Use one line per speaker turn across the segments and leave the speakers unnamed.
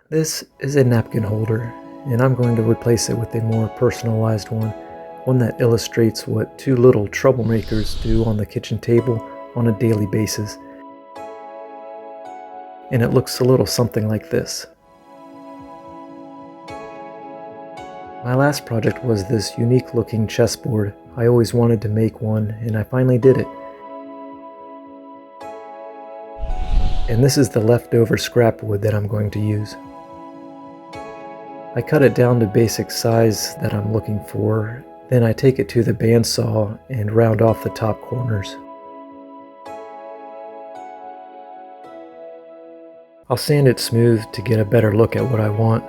This is a napkin holder, and I'm going to replace it with a more personalized one that illustrates what two little troublemakers do on the kitchen table on a daily basis. And it looks a little something like this. My last project was this unique looking chessboard. I always wanted to make one, and I finally did it. And this is the leftover scrap wood that I'm going to use. I cut it down to basic size that I'm looking for, then I take it to the bandsaw and round off the top corners. I'll sand it smooth to get a better look at what I want.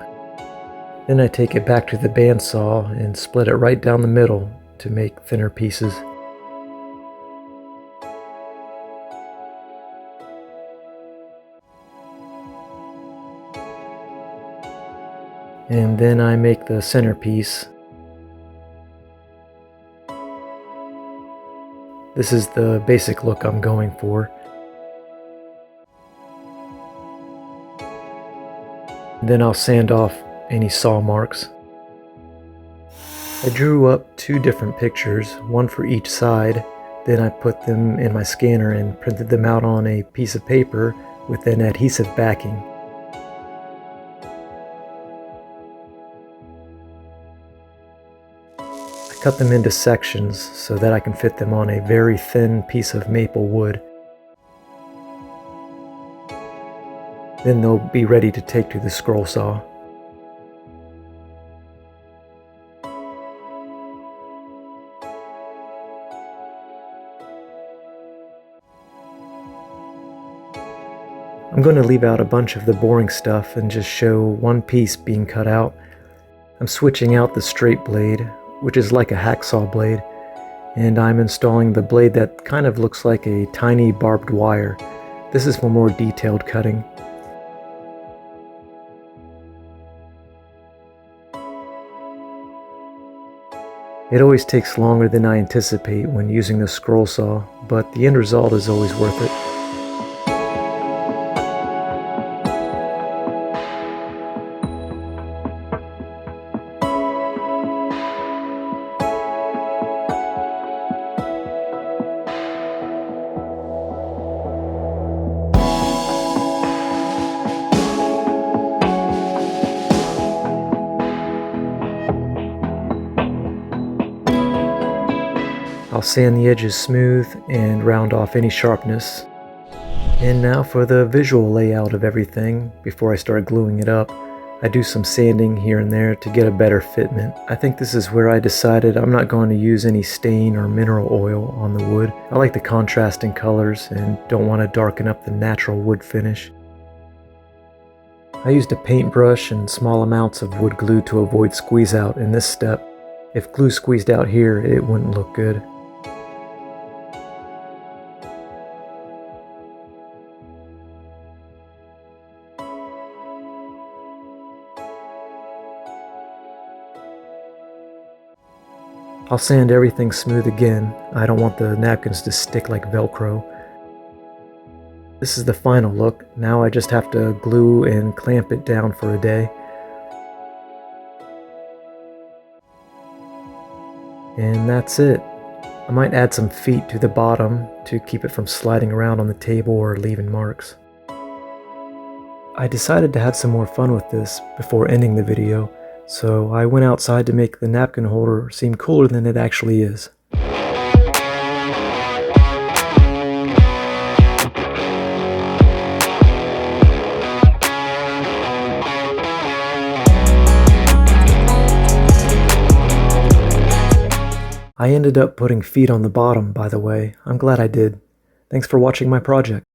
Then I take it back to the bandsaw and split it right down the middle to make thinner pieces. And then I make the centerpiece. This is the basic look I'm going for. Then I'll sand off any saw marks. I drew up two different pictures, one for each side. Then I put them in my scanner and printed them out on a piece of paper with an adhesive backing. I cut them into sections so that I can fit them on a very thin piece of maple wood. Then they'll be ready to take to the scroll saw. I'm going to leave out a bunch of the boring stuff and just show one piece being cut out. I'm switching out the straight blade, which is like a hacksaw blade, and I'm installing the blade that kind of looks like a tiny barbed wire. This is for more detailed cutting. It always takes longer than I anticipate when using the scroll saw, but the end result is always worth it. I'll sand the edges smooth and round off any sharpness. And now for the visual layout of everything. Before I start gluing it up, I do some sanding here and there to get a better fitment. I think this is where I decided I'm not going to use any stain or mineral oil on the wood. I like the contrasting colors and don't want to darken up the natural wood finish. I used a paintbrush and small amounts of wood glue to avoid squeeze out in this step. If glue squeezed out here, it wouldn't look good. I'll sand everything smooth again. I don't want the napkins to stick like Velcro. This is the final look. Now I just have to glue and clamp it down for a day. And that's it. I might add some feet to the bottom to keep it from sliding around on the table or leaving marks. I decided to have some more fun with this before ending the video, so I went outside to make the napkin holder seem cooler than it actually is. I ended up putting feet on the bottom, by the way. I'm glad I did. Thanks for watching my project.